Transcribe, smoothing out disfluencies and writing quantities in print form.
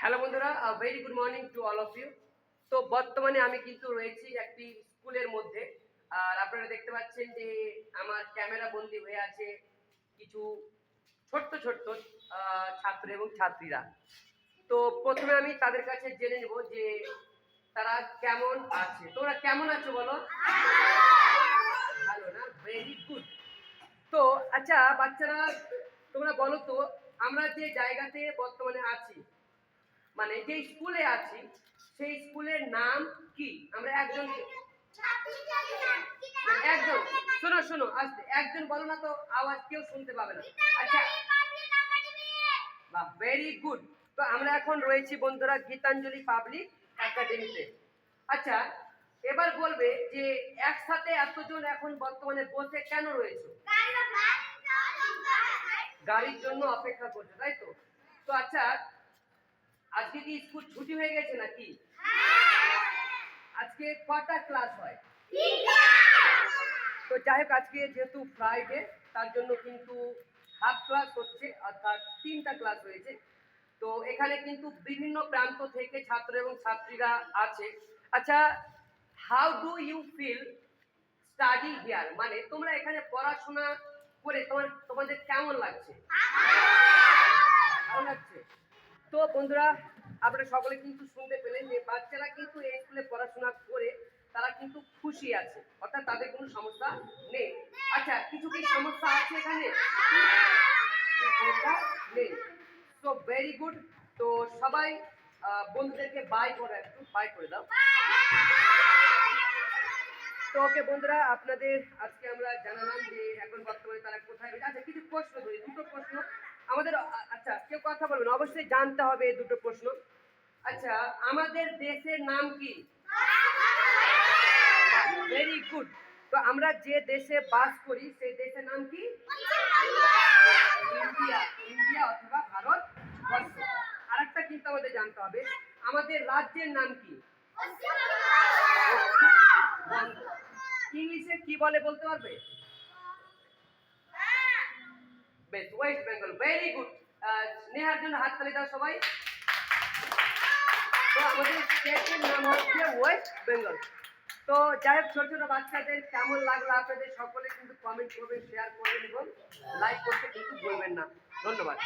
Hello বন্ধুরা, very good morning to all of you. তো বর্তমানে আমি কিন্তু রয়েছি একটি স্কুলের মধ্যে। আর আপনারা দেখতে পাচ্ছেন যে আমার ক্যামেরা বন্দী হয়ে আছে কিছু ছোট্ট ছোট্ট ছাত্র এবং ছাত্রীরা। তো প্রথমে আমি তাদের কাছে জেনে নেব যে তারা কেমন আছে। তোমরা কেমন আছো বলো? ভালো না? Very good. তো আচ্ছা বাচ্চারা, তোমরা বলো তো, আমরা যে জায়গাতে বর্তমানে আছি, মানে যে স্কুলে আছি, সেই স্কুলের নাম কি? আমরা একজন একজন শোনো শোনো আস্তে, একজন বলো না তো, আওয়াজ কেউ শুনতে পাবে না। আচ্ছা, বাহ, ভেরি গুড। তো আমরা এখন রয়েছি বন্ধুরা গীতাঞ্জলি পাবলিক একাডেমিতে। আচ্ছা, এবার বলবে যে একসাথে এতজন এখন বর্তমানে বসে কেন রয়েছে? গাড়ির জন্য অপেক্ষা করছে, তাই তো? তো আচ্ছা, আজকে কি স্কুল ছুটি হয়ে গেছে নাকি? আজকে কটা ক্লাস হয়? তো যাই হোক, আজকে যেহেতু ফ্রাইডে, তার জন্য কিন্তু হাফ ক্লাস হচ্ছে, অর্থাৎ 3টা ক্লাস হয়েছে। তো এখানে কিন্তু বিভিন্ন প্রান্ত থেকে ছাত্র এবং ছাত্রীরা আছে। আচ্ছা, how do you feel study here? মানে তোমরা এখানে পড়াশোনা করে তোমাদের কেমন লাগছে? ভালো লাগছে? তো বন্ধুরা, আপনারা সকলে কিন্তু শুনতে পেলেন যে বাচ্চারা কিন্তু এই স্কুলে পড়াশোনা করে তারা কিন্তু খুশি আছে, অর্থাৎ তাদের কোনো সমস্যা নেই। আচ্ছা, কিছু কি সমস্যা আছে এখানে? সমস্যা নেই। তো ভেরি গুড। তো সবাই বন্ধুদেরকে বাই করে, একটু বাই করে দাও। তো ওকে বন্ধুরা, আপনাদের আজকে আমরা জানালাম যে এখন বর্তমানে তারা কোথায় রয়েছে। আচ্ছা, কিছু প্রশ্ন ধরি, দুটো প্রশ্ন আমাদের। আচ্ছা, কেউ কথা বলবেন, অবশ্যই জানতে হবে এই দুটো প্রশ্ন। আচ্ছা, আমাদের দেশের নাম কি? Very good. তো আমরা যে দেশে বাস করি সেই দেশের নাম কি? ইন্ডিয়া। ইন্ডিয়া অথবা ভারত বর্ষ। আরেকটা কিন্তু আমাদের জানতে হবে, আমাদের রাজ্যের নাম কি? ইংলিশে কি বলে বলতে পারবে? বেশ, ওয়েস্ট বেঙ্গল। Very good. স্নেহার জন্য হাততালি দাও সবাই। তো আমাদের স্টেটের নাম হচ্ছে ওয়েস্ট বেঙ্গল। তো যাই হোক, ছোট ছোট বাচ্চাদের কেমন লাগলো আপনাদের সকলে কিন্তু কমেন্ট করবেন, শেয়ার করবেন এবং লাইক করতে কিন্তু ভুলবেন না। ধন্যবাদ।